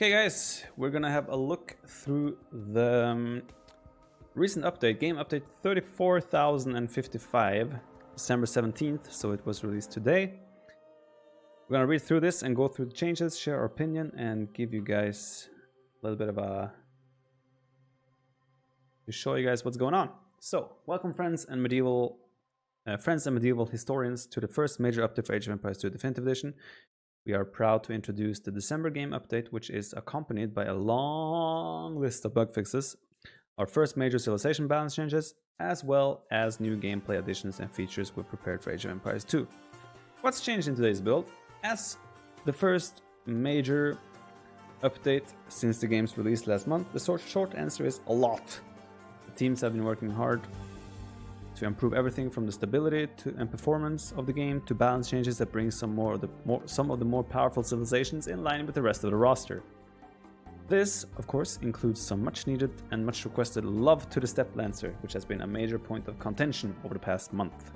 Okay guys, we're gonna have a look through the recent update, game update 34,055, December 17th, so it was released today. We're gonna read through this and go through the changes, share our opinion, and give you guys a little bit of to show you guys what's going on. So, welcome friends and medieval historians to the first major update for Age of Empires 2 Definitive Edition. We are proud to introduce the December game update, which is accompanied by a long list of bug fixes, our first major civilization balance changes, as well as new gameplay additions and features we've prepared for Age of Empires 2. What's changed in today's build? As the first major update since the game's release last month, the short answer is a lot. The teams have been working hard to improve everything from the stability and performance of the game to balance changes that bring some of the more powerful civilizations in line with the rest of the roster. This, of course, includes some much needed and much requested love to the Steppe Lancer, which has been a major point of contention over the past month.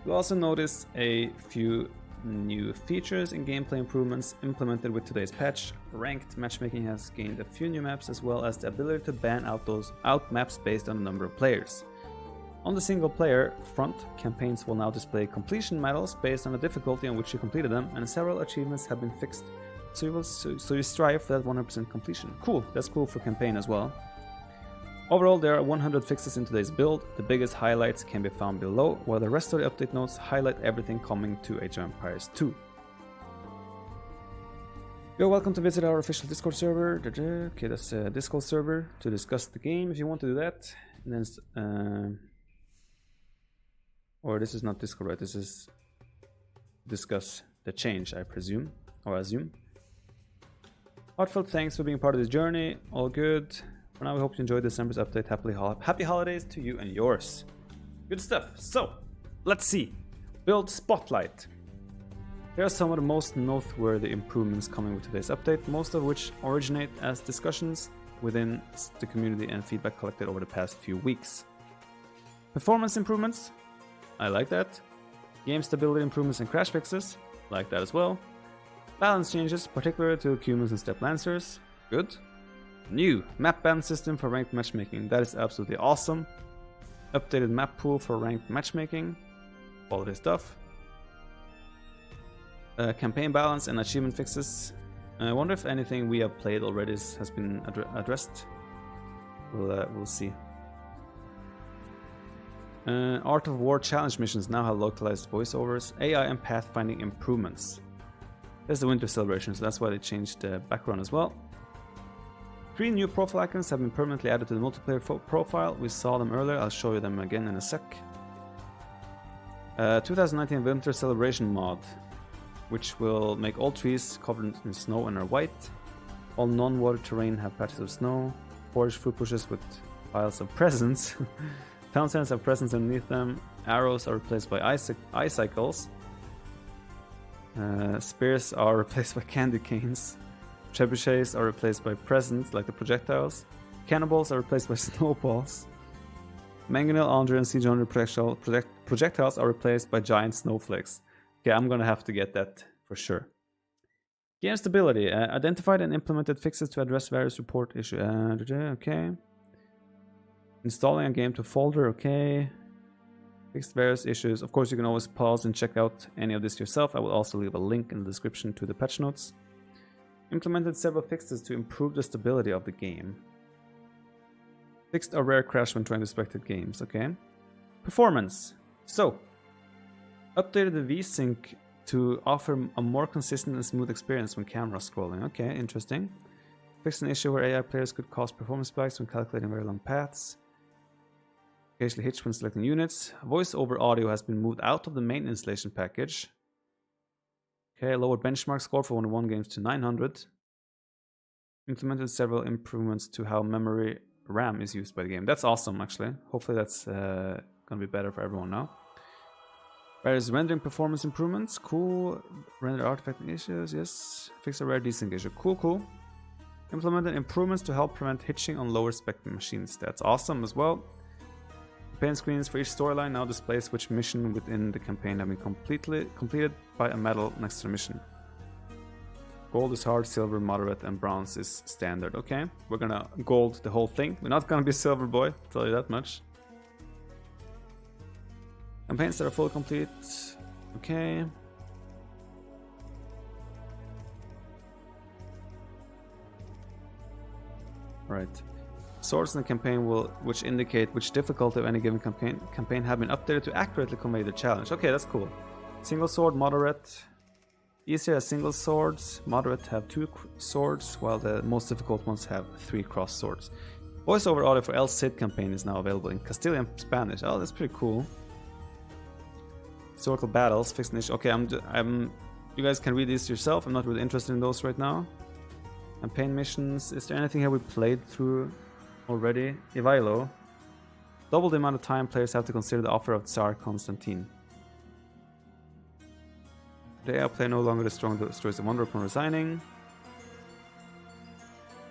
You'll also notice a few new features and gameplay improvements implemented with today's patch. Ranked matchmaking has gained a few new maps, as well as the ability to ban out maps based on the number of players. On the single player front, campaigns will now display completion medals based on the difficulty on which you completed them, and several achievements have been fixed, so you strive for that 100% completion. Cool, that's cool for campaign as well. Overall, there are 100 fixes in today's build. The biggest highlights can be found below, while the rest of the update notes highlight everything coming to Age of Empires 2. You're welcome to visit our official Discord server. Okay, that's a Discord server to discuss the game if you want to do that. And then, or this is not Discord, right? This is discuss the change, I presume, or assume. Heartfelt thanks for being part of this journey. All good. For now, we hope you enjoyed December's update. Happy holidays to you and yours. Good stuff. So, let's see. Build Spotlight. Here are some of the most noteworthy improvements coming with today's update, most of which originate as discussions within the community and feedback collected over the past few weeks. Performance improvements. I like that. Game stability improvements and crash fixes. Like that as well. Balance changes, particularly to humans and Steppe Lancers. Good. New map ban system for ranked matchmaking. That is absolutely awesome. Updated map pool for ranked matchmaking. Quality stuff. Campaign balance and achievement fixes. I wonder if anything we have played already has been addressed. We'll see. Art of War challenge missions now have localized voiceovers. AI and pathfinding improvements. There's the winter celebration, so that's why they changed the background as well. 3 new profile icons have been permanently added to the multiplayer profile. We saw them earlier, I'll show you them again in a sec. 2019 Winter Celebration mod, which will make all trees covered in snow and are white. All non-water terrain have patches of snow. Forage food pushes with piles of presents. Town centers have presents underneath them. Arrows are replaced by icicles. Spears are replaced by candy canes. Trebuchets are replaced by presents, like the projectiles. Cannonballs are replaced by snowballs. Mangonel, Andre, and Siege Andre projectiles are replaced by giant snowflakes. Okay, I'm gonna have to get that for sure. Game stability. Identified and implemented fixes to address various report issues. Okay. Installing a game to folder. Okay. Fixed various issues. Of course, you can always pause and check out any of this yourself. I will also leave a link in the description to the patch notes. Implemented several fixes to improve the stability of the game. Fixed a rare crash when trying to spectate games. Okay. Performance. So, updated the V-Sync to offer a more consistent and smooth experience when camera scrolling. Okay, interesting. Fixed an issue where AI players could cause performance spikes when calculating very long paths. Occasionally hitch when selecting units. Voice over audio has been moved out of the main installation package. Okay, lowered benchmark score for 1-1 games to 900. Implemented several improvements to how memory RAM is used by the game. That's awesome, actually. Hopefully that's gonna be better for everyone now. Various rendering performance improvements. Cool. Render artifact issues. Yes. Fix a rare desync issue. Cool. Implemented improvements to help prevent hitching on lower spec machines. That's awesome as well. Campaign screens for each storyline now displays which mission within the campaign have been completed by a medal next to the mission. Gold is hard, silver moderate, and bronze is standard. Okay, we're gonna gold the whole thing. We're not gonna be silver boy, I'll tell you that much. Campaigns that are fully complete. Okay. Right. Swords in the campaign which indicate which difficulty of any given campaign have been updated to accurately convey the challenge. Okay, that's cool. Single sword, moderate. Easier has single swords. Moderate have 2 swords, while the most difficult ones have 3 cross swords. Voiceover audio for El Cid campaign is now available in Castilian Spanish. Oh, that's pretty cool. Historical battles, fixed niche. Okay, you guys can read these yourself. I'm not really interested in those right now. Campaign missions. Is there anything here we played through already? Ivailo. Double the amount of time players have to consider the offer of Tsar Constantine. The AI player no longer destroys the wonder upon resigning.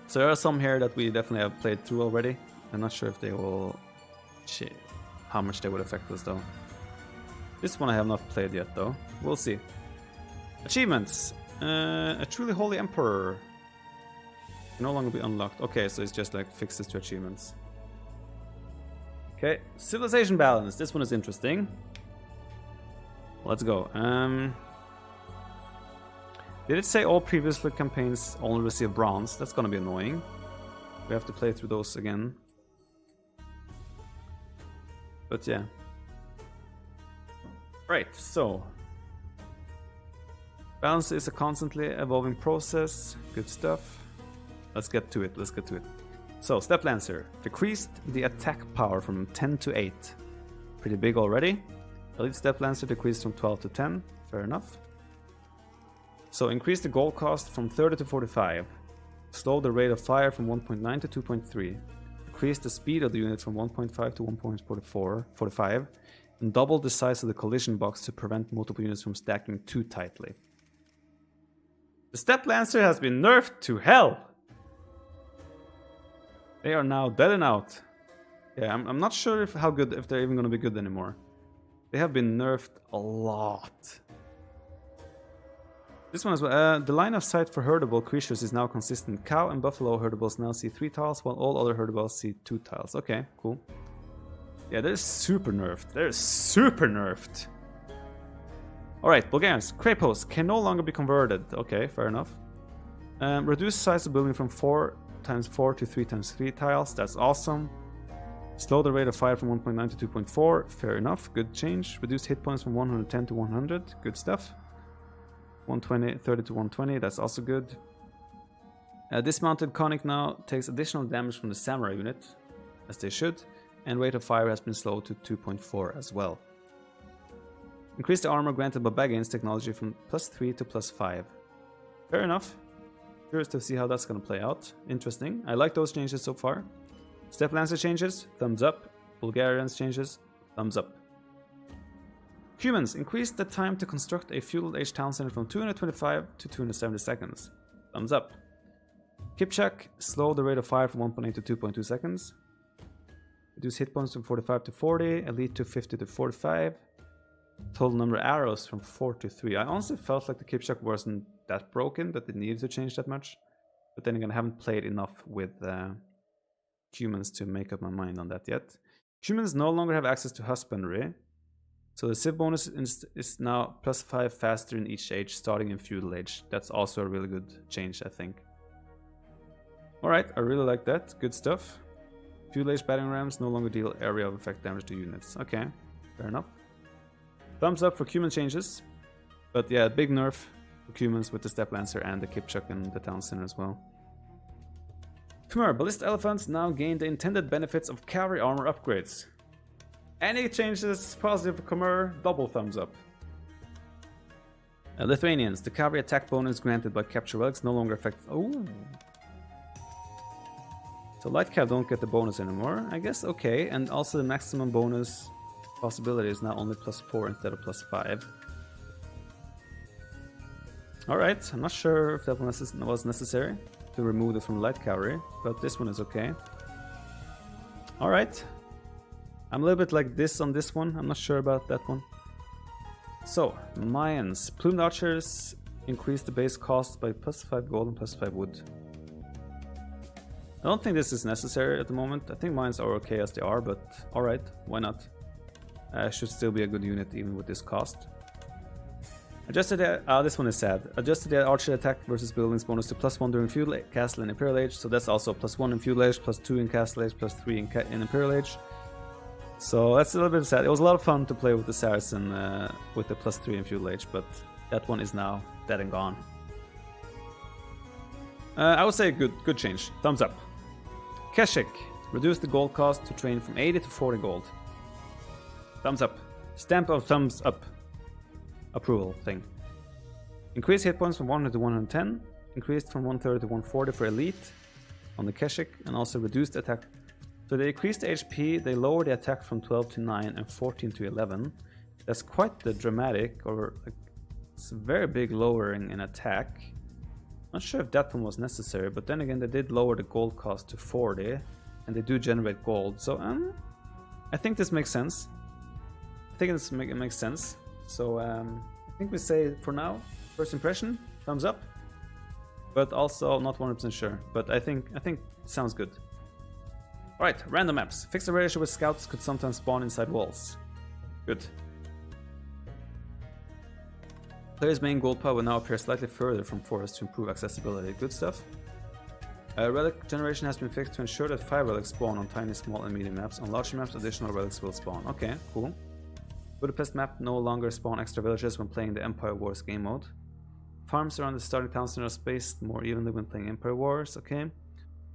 So there are some here that we definitely have played through already. I'm not sure if they will... how much they would affect us though. This one I have not played yet though. We'll see. Achievements. A truly holy emperor. Can no longer be unlocked. Okay, so it's just like fixes to achievements. Okay, civilization balance. This one is interesting. Let's go. Did it say all previous campaigns only receive bronze? That's gonna be annoying. We have to play through those again. But yeah. Right, so. Balance is a constantly evolving process. Good stuff. Let's get to it. So, Step Lancer. Decreased the attack power from 10 to 8. Pretty big already. Elite Step Lancer decreased from 12 to 10. Fair enough. So increase the gold cost from 30 to 45. Slow the rate of fire from 1.9 to 2.3. Increase the speed of the unit from 1.5 to 1.45. And double the size of the collision box to prevent multiple units from stacking too tightly. The Step Lancer has been nerfed to hell! They are now dead and out. Yeah, I'm not sure if they're even going to be good anymore. They have been nerfed a lot. This one as well. The line of sight for herdable creatures is now consistent. Cow and buffalo herdables now see 3 tiles, while all other herdables see 2 tiles. Okay, cool. Yeah, they're super nerfed. Alright, Bulgarians. Krapos can no longer be converted. Okay, fair enough. Reduce size of building from 4x4 to 3x3 tiles. That's awesome. Slow the rate of fire from 1.9 to 2.4. Fair enough. Good change. Reduce hit points from 110 to 100. Good stuff. 120, 30 to 120, that's also good. Dismounted Conic now takes additional damage from the Samurai unit, as they should, and rate of fire has been slowed to 2.4 as well. Increase the armor granted by Baggins technology from +3 to +5. Fair enough. Curious to see how that's going to play out. Interesting. I like those changes so far. Step Lancer changes, thumbs up. Bulgarians changes, thumbs up. Humans, increase the time to construct a feudal age town center from 225 to 270 seconds. Thumbs up. Kipchak, slow the rate of fire from 1.8 to 2.2 seconds. Reduce hit points from 45 to 40, elite to 50 to 45. Total number of arrows from 4 to 3. I honestly felt like the Kipchak wasn't that broken, that it needed to change that much. But then again, I haven't played enough with humans to make up my mind on that yet. Humans no longer have access to husbandry. So the Civ bonus is now +5 faster in each age, starting in feudal age. That's also a really good change, I think. Alright, I really like that. Good stuff. Feudal age battering rams no longer deal area of effect damage to units. Okay, fair enough. Thumbs up for human changes. But yeah, big nerf for humans with the Step Lancer and the Kipchak and the Town Center as well. Khmer, Ballista Elephants now gain the intended benefits of cavalry armor upgrades. Any changes positive for Khmer, double thumbs up. Lithuanians, the cavalry attack bonus granted by capture relics no longer affects... Oh! So light cav don't get the bonus anymore, I guess, okay. And also the maximum bonus possibility is now only +4 instead of +5. Alright, I'm not sure if that was necessary to remove it from light cavalry, but this one is okay. Alright. I'm a little bit like this on this one. I'm not sure about that one. So, Mayans. Plumed archers Increase the base cost by +5 gold and +5 wood. I don't think this is necessary at the moment. I think mines are okay as they are, but alright, why not? Should still be a good unit even with this cost. Adjusted the, this one is sad. Adjusted the archer attack versus buildings bonus to +1 during feudal castle and imperial age. So that's also +1 in feudal age, +2 in castle age, +3 in imperial age. So that's a little bit sad. It was a lot of fun to play with the Saracen with the +3 in feudal age, but that one is now dead and gone. I would say good change. Thumbs up. Keshik. Reduce the gold cost to train from 80 to 40 gold. Thumbs up. Stamp of thumbs up. Approval thing. Increase hit points from 100 to 110. Increased from 130 to 140 for elite on the Keshik, and also reduced attack. So they increased the HP, they lowered the attack from 12 to 9 and 14 to 11. That's quite the dramatic, or like, it's a very big lowering in attack. Not sure if that one was necessary, but then again they did lower the gold cost to 40, and they do generate gold. So I think this makes sense. I think it makes sense. So I think we say for now, first impression, thumbs up. But also not 100% sure. But I think it sounds good. Alright, random maps. Fix the ratio with scouts could sometimes spawn inside walls. Good. Players' main gold pile will now appear slightly further from forests to improve accessibility. Good stuff. Relic generation has been fixed to ensure that 5 relics spawn on tiny, small, and medium maps. On larger maps, additional relics will spawn. Okay, cool. Budapest map no longer spawn extra villages when playing the Empire Wars game mode. Farms around the starting town center are spaced more evenly when playing Empire Wars. Okay.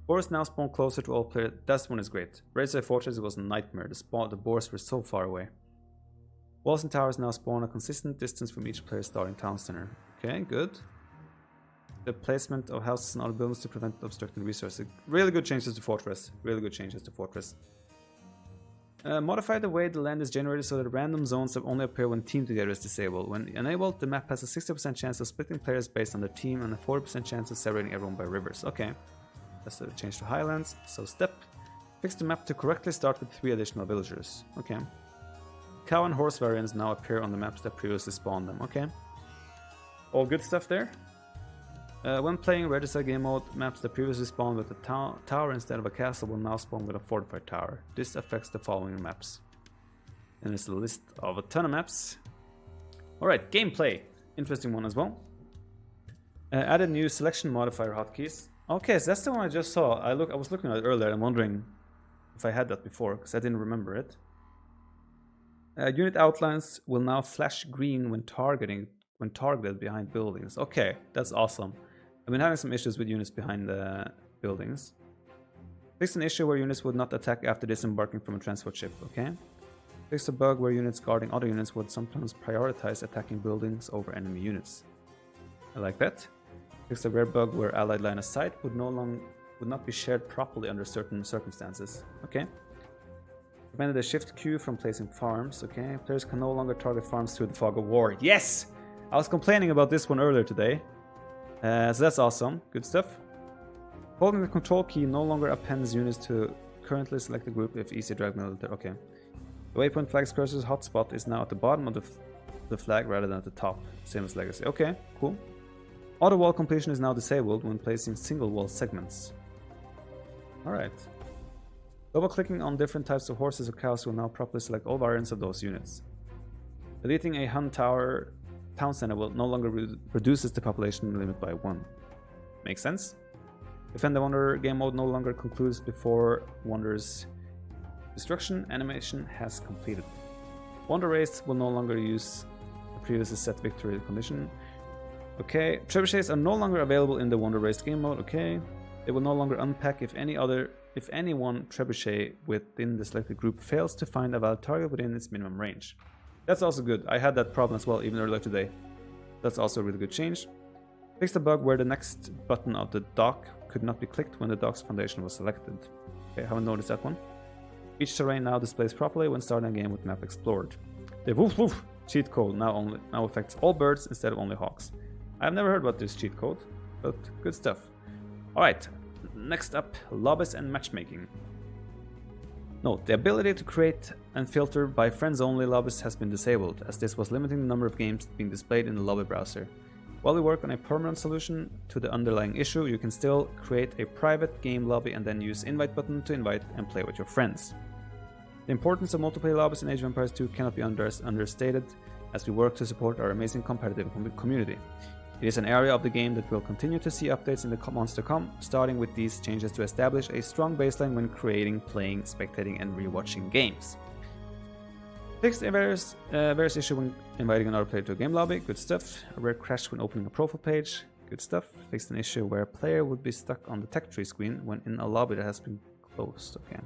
Boars now spawn closer to all players. That one is great. Razor Fortress was a nightmare. The boars were so far away. Walls and towers now spawn a consistent distance from each player's starting town center. Okay, good. The placement of houses and other buildings to prevent obstructing resources. Really good changes to Fortress. Really good changes to Fortress. Modify the way the land is generated so that random zones only appear when team together is disabled. When enabled, the map has a 60% chance of splitting players based on their team and a 40% chance of separating everyone by rivers. Okay. That's a change to Highlands. So step. Fix the map to correctly start with 3 additional villagers. Okay. Cow and horse variants now appear on the maps that previously spawned them. Okay. All good stuff there. When playing Regicide game mode, maps that previously spawned with a tower instead of a castle will now spawn with a fortified tower. This affects the following maps. And it's a list of a ton of maps. Alright, gameplay. Interesting one as well. Added new selection modifier hotkeys. Okay, so that's the one I just saw. I was looking at it earlier and wondering if I had that before, because I didn't remember it. Unit outlines will now flash green when targeted behind buildings. Okay, that's awesome. I've been having some issues with units behind the buildings. Fix an issue where units would not attack after disembarking from a transport ship. Okay. Fix a bug where units guarding other units would sometimes prioritize attacking buildings over enemy units. I like that. Fix a rare bug where allied line of sight would not be shared properly under certain circumstances. Okay. Prevented a shift queue from placing farms. Okay. Players can no longer target farms through the fog of war. Yes! I was complaining about this one earlier today. So that's awesome. Good stuff. Holding the control key no longer appends units to currently selected group if easy drag military. Okay. The waypoint flag's cursor's hotspot is now at the bottom of the flag rather than at the top. Same as Legacy. Okay, cool. Auto wall completion is now disabled when placing single wall segments. Alright. Double clicking on different types of horses or cows will now properly select all variants of those units. Deleting a Hun town center will no longer reduces the population limit by 1. Makes sense? Defend the Wanderer game mode no longer concludes before Wanderer's destruction animation has completed. Wander Race will no longer use the previously set victory condition. Okay, trebuchets are no longer available in the Wander Race game mode. Okay, they will no longer unpack if any one trebuchet within the selected group fails to find a valid target within its minimum range. That's also good. I had that problem as well even earlier today. That's also a really good change. Fix the bug where the next button of the dock could not be clicked when the dock's foundation was selected. Okay, I haven't noticed that one. Each terrain now displays properly when starting a game with map explored. The woof woof cheat code now affects all birds instead of only hawks. I've never heard about this cheat code, but good stuff. Alright, next up, lobbies and matchmaking. Note, the ability to create and filter by friends only lobbies has been disabled, as this was limiting the number of games being displayed in the lobby browser. While we work on a permanent solution to the underlying issue, you can still create a private game lobby and then use invite button to invite and play with your friends. The importance of multiplayer lobbies in Age of Empires 2 cannot be understated as we work to support our amazing competitive community. It is an area of the game that will continue to see updates in the months to come, starting with these changes to establish a strong baseline when creating, playing, spectating, and rewatching games. Fixed a various issue when inviting another player to a game lobby, good stuff. A rare crash when opening a profile page, good stuff. Fixed an issue where a player would be stuck on the tech tree screen when in a lobby that has been closed, okay.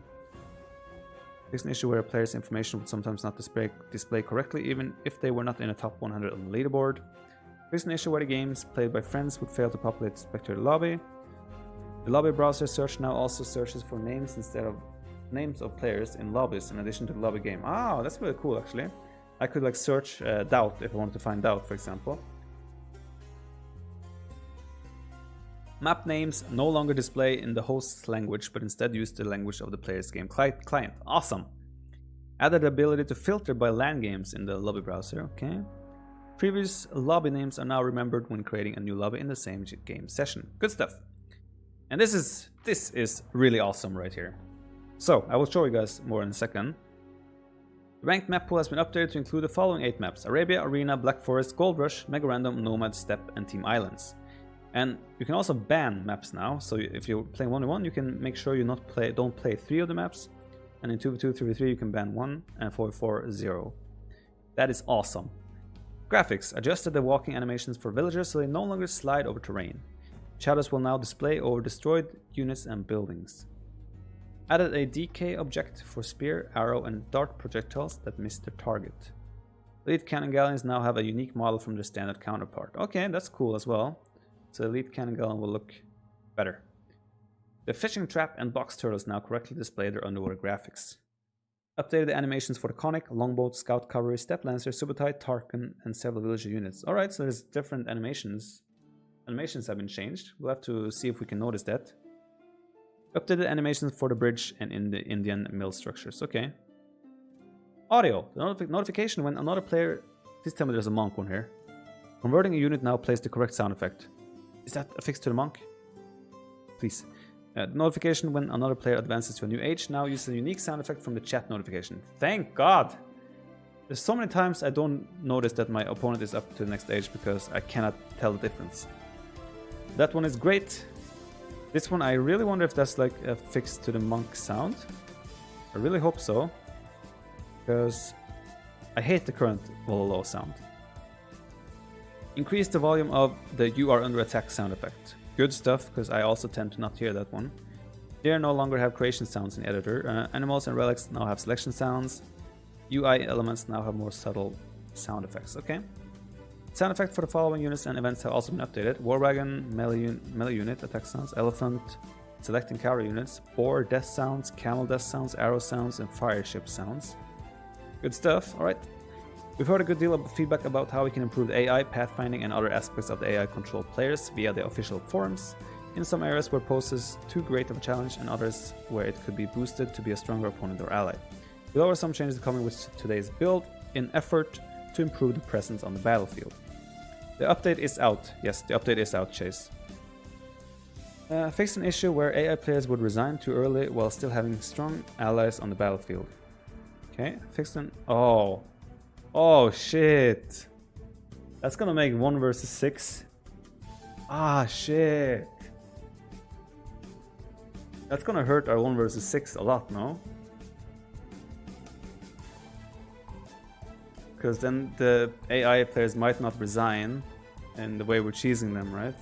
Fixed an issue where a player's information would sometimes not display correctly even if they were not in a top 100 on the leaderboard. Fixed an issue where the games played by friends would fail to populate the spectator lobby. The lobby browser search now also searches for names instead of names of players in lobbies in addition to the lobby game. Ah, that's really cool actually. I could like search Doubt if I wanted to find Doubt, for example. Map names no longer display in the host's language, but instead use the language of the player's game client. Awesome. Added ability to filter by LAN games in the lobby browser, okay. Previous lobby names are now remembered when creating a new lobby in the same game session. Good stuff. And this is really awesome right here. So, I will show you guys more in a second. The ranked map pool has been updated to include the following 8 maps: Arabia, Arena, Black Forest, Gold Rush, Mega Random, Nomad, Steppe, and Team Islands. And you can also ban maps now, so if you're playing 1v1, you can make sure you don't play 3 of the maps, and in 2v2, 3v3 you can ban 1, and 4v4, 0. That is awesome. Graphics. Adjusted the walking animations for villagers so they no longer slide over terrain. Shadows will now display over destroyed units and buildings. Added a decay object for spear, arrow, and dart projectiles that miss their target. Elite cannon galleons now have a unique model from their standard counterpart. Okay, that's cool as well. So elite cannon galleon will look better. The fishing trap and box turtles now correctly display their underwater graphics. Updated the animations for the Conic, Longboat, Scout Cavalry, Steppe Lancer, Subutai, Tarkan, and several villager units. Alright, so there's different animations. Animations have been changed. We'll have to see if we can notice that. Updated animations for the bridge and in the Indian mill structures. Okay. Audio. The notification when another player... Please tell me there's a monk one here. Converting a unit now plays the correct sound effect. Is that affixed to the monk? Please. The notification when another player advances to a new age now uses a unique sound effect from the chat notification. Thank God! There's so many times I don't notice that my opponent is up to the next age because I cannot tell the difference. That one is great. This one, I really wonder if that's like affixed to the monk sound. I really hope so. Because I hate the current low sound. Increase the volume of the "you are under attack" sound effect. Good stuff, because I also tend to not hear that one. Here no longer have creation sounds in the editor. Animals and relics now have selection sounds. UI elements now have more subtle sound effects. Okay. Sound effect for the following units and events have also been updated. War Wagon, melee unit, attack sounds, elephant, selecting cavalry units, boar, death sounds, camel death sounds, arrow sounds, and fire ship sounds. Good stuff. Alright. We've heard a good deal of feedback about how we can improve the AI, pathfinding, and other aspects of the AI control players via the official forums. In some areas where poses too great of a challenge and others where it could be boosted to be a stronger opponent or ally. Below are some changes coming with today's build in effort to improve the presence on the battlefield. The update is out. Yes, the update is out, Chase. Fixed an issue where AI players would resign too early while still having strong allies on the battlefield. Okay, fixed an... Oh. Oh, shit. That's gonna make 1 versus 6. Ah, shit. That's gonna hurt our 1 versus 6 a lot, no? Because then the AI players might not resign in the way we're cheesing them, right?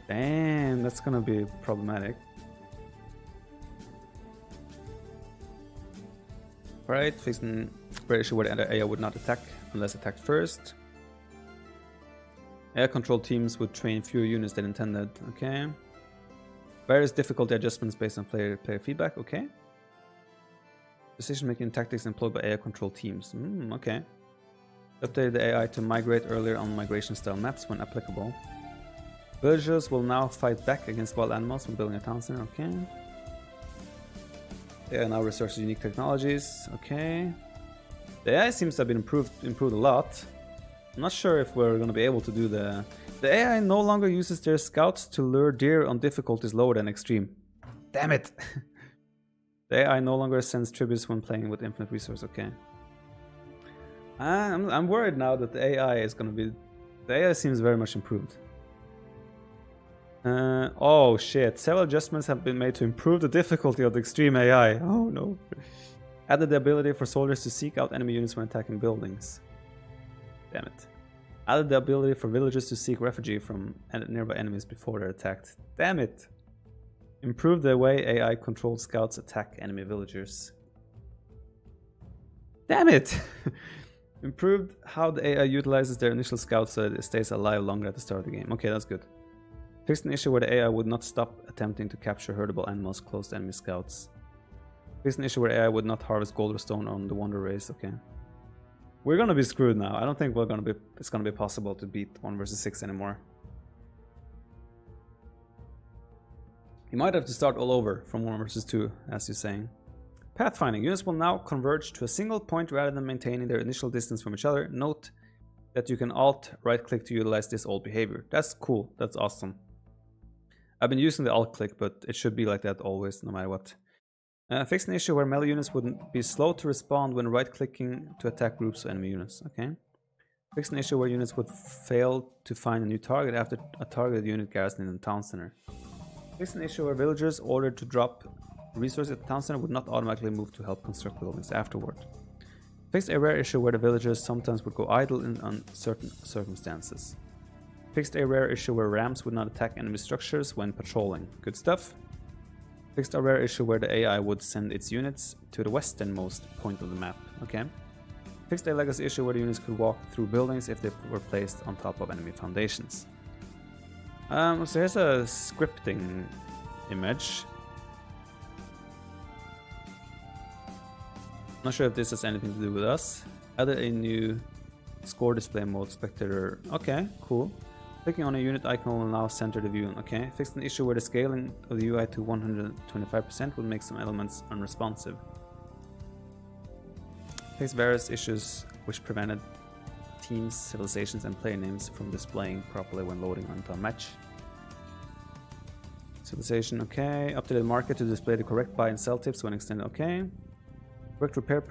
Damn, that's gonna be problematic. Alright, fixing very sure where the AI would not attack unless attacked first. AI control teams would train fewer units than intended. Okay. Various difficulty adjustments based on player feedback. Okay. Decision-making tactics employed by AI control teams. Okay. Updated the AI to migrate earlier on migration-style maps when applicable. Villagers will now fight back against wild animals when building a town center. Okay. The AI now researches unique technologies. Okay. The AI seems to have been improved a lot. I'm not sure if we're gonna be able to do the AI no longer uses their scouts to lure deer on difficulties lower than extreme. Damn it! The AI no longer sends tributes when playing with infinite resource. Okay. I'm worried now that the AI is gonna be. The AI seems very much improved. Oh shit! Several adjustments have been made to improve the difficulty of the extreme AI. Oh no! Added the ability for soldiers to seek out enemy units when attacking buildings. Damn it. Added the ability for villagers to seek refuge from nearby enemies before they're attacked. Damn it! Improved the way AI controlled scouts attack enemy villagers. Damn it! Improved how the AI utilizes their initial scouts so that it stays alive longer at the start of the game. Okay, that's good. Fixed an issue where the AI would not stop attempting to capture herdable animals close to enemy scouts. Fixed an issue where AI would not harvest gold or stone on the Wonder Race. Okay. We're gonna be screwed now. I don't think it's gonna be possible to beat 1 versus 6 anymore. You might have to start all over from 1 versus 2, as you're saying. Pathfinding. Units will now converge to a single point rather than maintaining their initial distance from each other. Note that you can alt right-click to utilize this old behavior. That's cool. That's awesome. I've been using the alt-click, but it should be like that always, no matter what. Fix an issue where melee units would be slow to respond when right-clicking to attack groups of enemy units. Okay. Fix an issue where units would fail to find a new target after a targeted unit garrisoning in the town center. Fix an issue where villagers ordered to drop resources at the town center would not automatically move to help construct buildings afterward. Fixed a rare issue where the villagers sometimes would go idle in uncertain circumstances. Fixed a rare issue where rams would not attack enemy structures when patrolling. Good stuff. Fixed a rare issue where the AI would send its units to the westernmost point of the map. Okay. Fixed a legacy issue where the units could walk through buildings if they were placed on top of enemy foundations. So here's a scripting image. Not sure if this has anything to do with us. Added a new score display mode, spectator. Okay, cool. Clicking on a unit icon will now center the view. Okay. Fixed an issue where the scaling of the UI to 125% would make some elements unresponsive. Fixed various issues which prevented teams, civilizations, and player names from displaying properly when loading onto a match. Civilization, okay. Updated market to display the correct buy and sell tips when extended, okay. Correct repair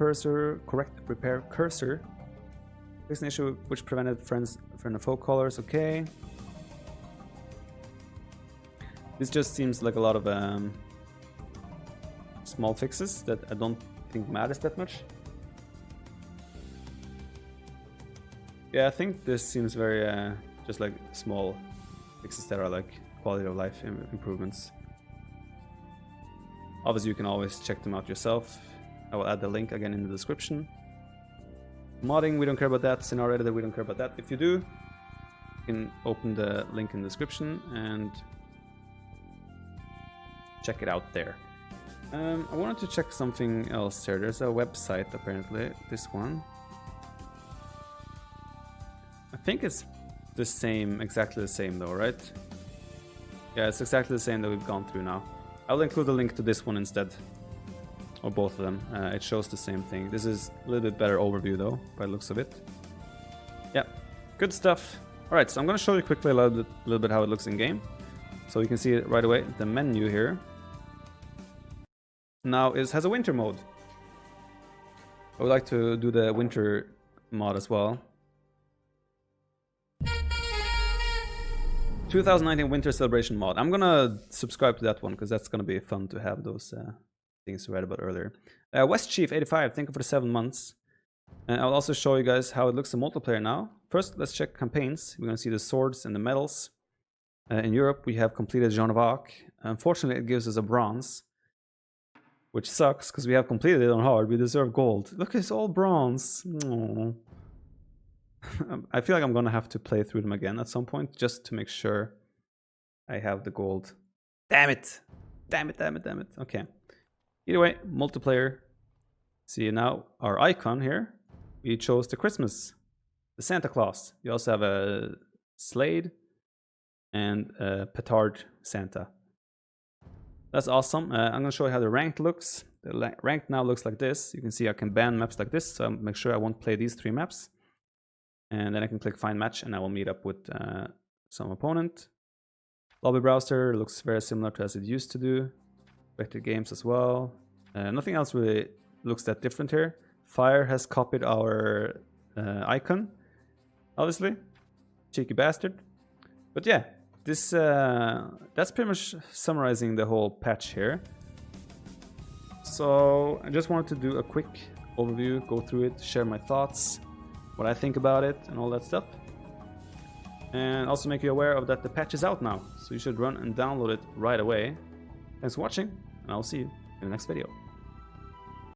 cursor. Fixed an issue which prevented friend and foe colors, okay. This just seems like a lot of small fixes that I don't think matters that much. Yeah, I think this seems very just like small fixes that are like quality of life improvements. Obviously you can always check them out yourself. I will add the link again in the description. Modding, we don't care about that. Scenario editor, we don't care about that. If you do, you can open the link in the description and check it out there. I wanted to check something else here. There's a website apparently, this one. I think it's the same, exactly the same though, right? Yeah, it's exactly the same that we've gone through now. I'll include a link to this one instead. Or both of them. It shows the same thing. This is a little bit better overview though, by the looks of it. Yeah, good stuff. Alright, so I'm going to show you quickly a little bit how it looks in game. So you can see it right away. The menu here now has a winter mode. I would like to do the winter mod as well. 2019 Winter Celebration mod. I'm gonna subscribe to that one because that's gonna be fun to have those things we read about earlier. West Chief 85, thank you for the 7 months. And I'll also show you guys how it looks in multiplayer now. First, let's check campaigns. We're gonna see the swords and the medals. In Europe, we have completed Joan of Arc. Unfortunately, it gives us a bronze, which sucks because we have completed it on hard. We deserve gold. Look, it's all bronze. Aww. I feel like I'm gonna have to play through them again at some point just to make sure I have the gold. Damn it! Damn it, damn it, damn it. Okay. Either way, multiplayer. See now our icon here. We chose the Christmas, the Santa Claus. You also have a Slade and a Petard Santa. That's awesome. I'm gonna show you how the ranked looks. The ranked now looks like this. You can see I can ban maps like this, so I'll make sure I won't play these 3 maps. And then I can click find match and I will meet up with some opponent. Lobby browser looks very similar to as it used to do. Vector games as well. Nothing else really looks that different here. Fire has copied our icon, obviously. Cheeky bastard. But yeah, this that's pretty much summarizing the whole patch here. So I just wanted to do a quick overview, go through it, share my thoughts, what I think about it, and all that stuff. And also make you aware of that the patch is out now, so you should run and download it right away. Thanks for watching, and I'll see you in the next video.